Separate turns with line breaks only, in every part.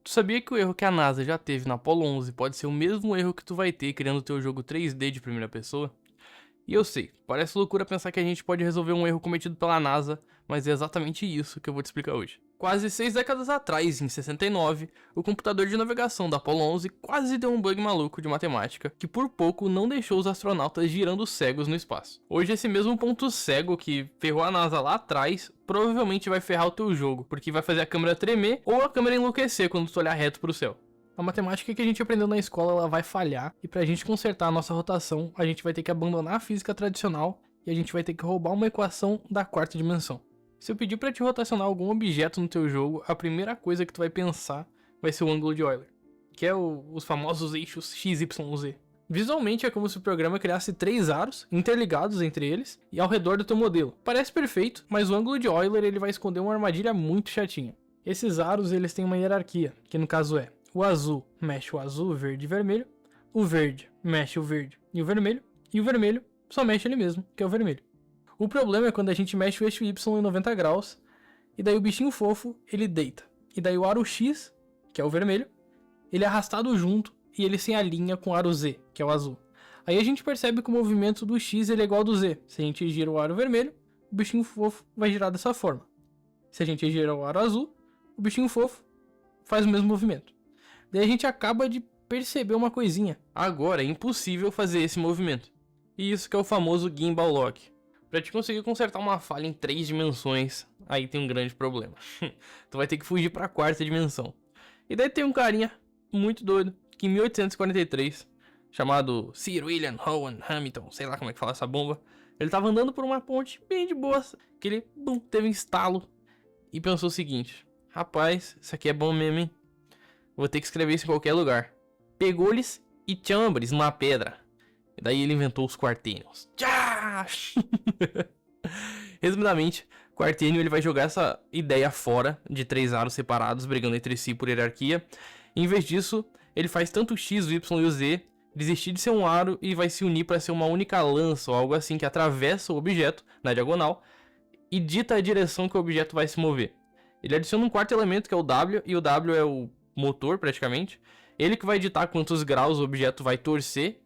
Tu sabia que o erro que a NASA já teve na Apollo 11 pode ser o mesmo erro que tu vai ter criando teu jogo 3D de primeira pessoa? E eu sei, parece loucura pensar que a gente pode resolver um erro cometido pela NASA, mas é exatamente isso que eu vou te explicar hoje. Quase 6 décadas atrás, em 69, o computador de navegação da Apollo 11 quase deu um bug maluco de matemática que por pouco não deixou os astronautas girando cegos no espaço. Hoje esse mesmo ponto cego que ferrou a NASA lá atrás provavelmente vai ferrar o teu jogo, porque vai fazer a câmera tremer ou a câmera enlouquecer quando tu olhar reto pro céu. A matemática que a gente aprendeu na escola ela vai falhar, e pra gente consertar a nossa rotação, a gente vai ter que abandonar a física tradicional e a gente vai ter que roubar uma equação da quarta dimensão. Se eu pedir pra te rotacionar algum objeto no teu jogo, a primeira coisa que tu vai pensar vai ser o ângulo de Euler, que é os famosos eixos x, y, z. Visualmente é como se o programa criasse 3 aros interligados entre eles e ao redor do teu modelo. Parece perfeito, mas o ângulo de Euler ele vai esconder uma armadilha muito chatinha. Esses aros eles têm uma hierarquia, que no caso é: o azul mexe o azul, verde e vermelho, o verde mexe o verde e o vermelho só mexe ele mesmo, que é o vermelho. O problema é quando a gente mexe o eixo Y em 90 graus, e daí o bichinho fofo, ele deita. E daí o aro X, que é o vermelho, ele é arrastado junto e ele se alinha com o aro Z, que é o azul. Aí a gente percebe que o movimento do X ele é igual ao do Z. Se a gente gira o aro vermelho, o bichinho fofo vai girar dessa forma. Se a gente gira o aro azul, o bichinho fofo faz o mesmo movimento. Daí a gente acaba de perceber uma coisinha. Agora é impossível fazer esse movimento. E isso que é o famoso Gimbal Lock. Pra te conseguir consertar uma falha em 3 dimensões, aí tem um grande problema. Tu vai ter que fugir pra quarta dimensão. E daí tem um carinha muito doido, que em 1843, chamado Sir William Owen Hamilton, sei lá como é que fala essa bomba, ele tava andando por uma ponte bem de boa, que ele teve um estalo e pensou o seguinte: rapaz, isso aqui é bom mesmo, hein? Vou ter que escrever isso em qualquer lugar. Pegou-lhes e chambres numa pedra. E daí ele inventou os quaternions. Tchá! Resumidamente, quaternion ele vai jogar essa ideia fora de 3 aros separados, brigando entre si por hierarquia. E, em vez disso, ele faz tanto o X, o Y e o Z desistir de ser um aro e vai se unir para ser uma única lança ou algo assim que atravessa o objeto na diagonal e dita a direção que o objeto vai se mover. Ele adiciona um quarto elemento que é o W, e o W é o motor praticamente. Ele que vai ditar quantos graus o objeto vai torcer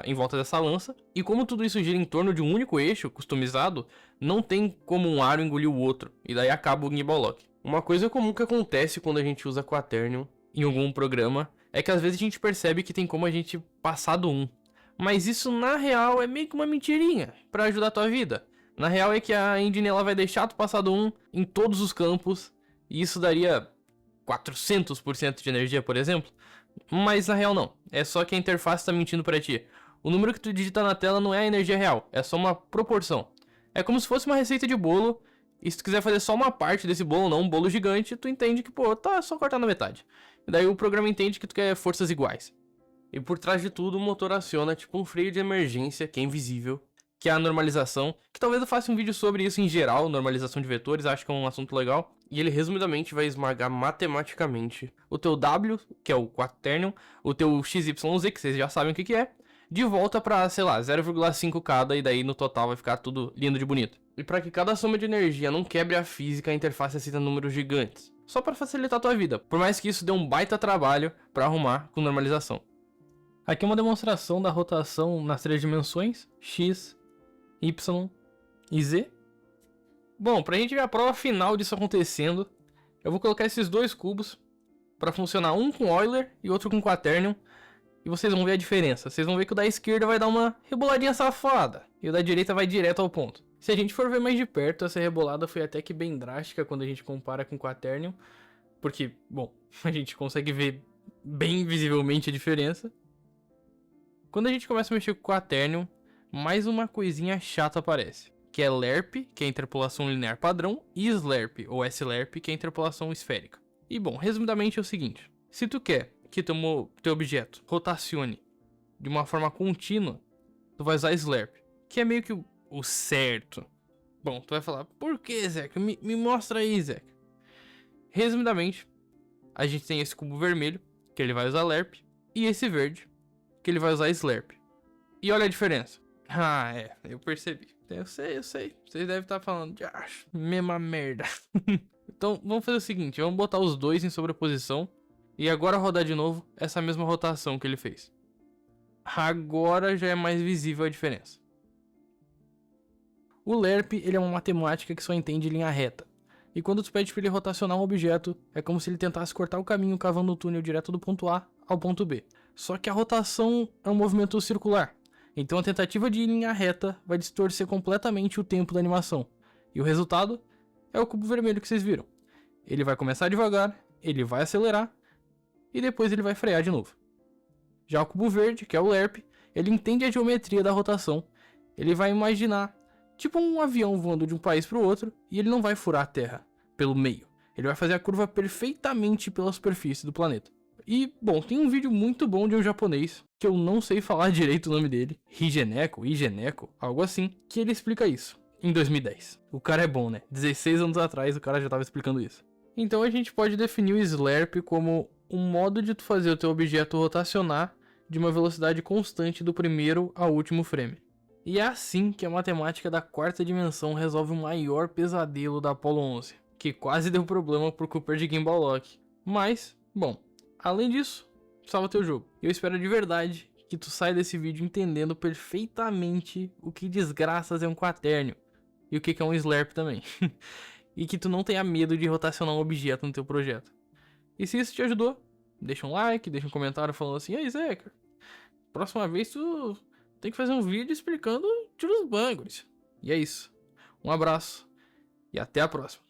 em volta dessa lança. E como tudo isso gira em torno de um único eixo customizado, não tem como um aro engolir o outro, e daí acaba o Gimbal Lock. Uma coisa comum que acontece quando a gente usa Quaternion em algum programa é que às vezes a gente percebe que tem como a gente passar do 1. Mas isso na real é meio que uma mentirinha pra ajudar a tua vida. Na real é que a engine ela vai deixar tu passar do 1 em todos os campos, e isso daria 400% de energia, por exemplo. Mas na real não, é só que a interface tá mentindo pra ti. O número que tu digita na tela não é a energia real, é só uma proporção. É como se fosse uma receita de bolo, e se tu quiser fazer só uma parte desse bolo, não um bolo gigante, tu entende que, pô, tá só cortar na metade. E daí o programa entende que tu quer forças iguais. E por trás de tudo, o motor aciona tipo um freio de emergência, que é invisível, que é a normalização, que talvez eu faça um vídeo sobre isso em geral, normalização de vetores, acho que é um assunto legal. E ele resumidamente vai esmagar matematicamente o teu W, que é o quaternion, o teu XYZ, que vocês já sabem o que é, de volta pra, sei lá, 0,5 cada, e daí no total vai ficar tudo lindo de bonito. E para que cada soma de energia não quebre a física, a interface aceita números gigantes, só para facilitar a tua vida, por mais que isso dê um baita trabalho para arrumar com normalização. Aqui é uma demonstração da rotação nas 3 dimensões, X, Y e Z. Bom, pra gente ver a prova final disso acontecendo, eu vou colocar esses dois cubos para funcionar, um com Euler e outro com Quaternion, e vocês vão ver a diferença. Vocês vão ver que o da esquerda vai dar uma reboladinha safada, e o da direita vai direto ao ponto. Se a gente for ver mais de perto, essa rebolada foi até que bem drástica quando a gente compara com o Quaternion, porque, bom, a gente consegue ver bem visivelmente a diferença. Quando a gente começa a mexer com o Quaternion, mais uma coisinha chata aparece, que é LERP, que é a interpolação linear padrão, e SLERP, ou SLERP, que é a interpolação esférica. E bom, resumidamente é o seguinte: se tu quer que teu objeto rotacione de uma forma contínua, tu vai usar SLERP, que é meio que o certo. Bom, tu vai falar, por que, Zeca? Me mostra aí, Zeca. Resumidamente, a gente tem esse cubo vermelho, que ele vai usar LERP, e esse verde, que ele vai usar SLERP. E olha a diferença. Ah, eu percebi. Eu sei. Vocês devem estar falando, mesma merda. Então, vamos fazer o seguinte, vamos botar os dois em sobreposição e agora rodar de novo essa mesma rotação que ele fez. Agora já é mais visível a diferença. O lerp, ele é uma matemática que só entende linha reta. E quando tu pede para ele rotacionar um objeto, é como se ele tentasse cortar o caminho cavando o túnel direto do ponto A ao ponto B. Só que a rotação é um movimento circular. Então a tentativa de linha reta vai distorcer completamente o tempo da animação. E o resultado é o cubo vermelho que vocês viram. Ele vai começar devagar, ele vai acelerar e depois ele vai frear de novo. Já o cubo verde, que é o lerp, ele entende a geometria da rotação. Ele vai imaginar tipo um avião voando de um país para o outro e ele não vai furar a Terra pelo meio. Ele vai fazer a curva perfeitamente pela superfície do planeta. E, bom, tem um vídeo muito bom de um japonês, que eu não sei falar direito o nome dele, Higeneko, algo assim, que ele explica isso, em 2010. O cara é bom, né? 16 anos atrás o cara já estava explicando isso. Então a gente pode definir o Slurp como um modo de tu fazer o teu objeto rotacionar de uma velocidade constante do primeiro ao último frame. E é assim que a matemática da quarta dimensão resolve o maior pesadelo da Apollo 11, que quase deu problema por culpa de Gimbal Lock. Mas, bom, além disso, salva teu jogo. Eu espero de verdade que tu saia desse vídeo entendendo perfeitamente o que desgraças é um quaternio e o que é um slurp também. E que tu não tenha medo de rotacionar um objeto no teu projeto. E se isso te ajudou, deixa um like, deixa um comentário falando assim: "Ei, Zeca, próxima vez tu tem que fazer um vídeo explicando Julius Bangles." E é isso. Um abraço e até a próxima.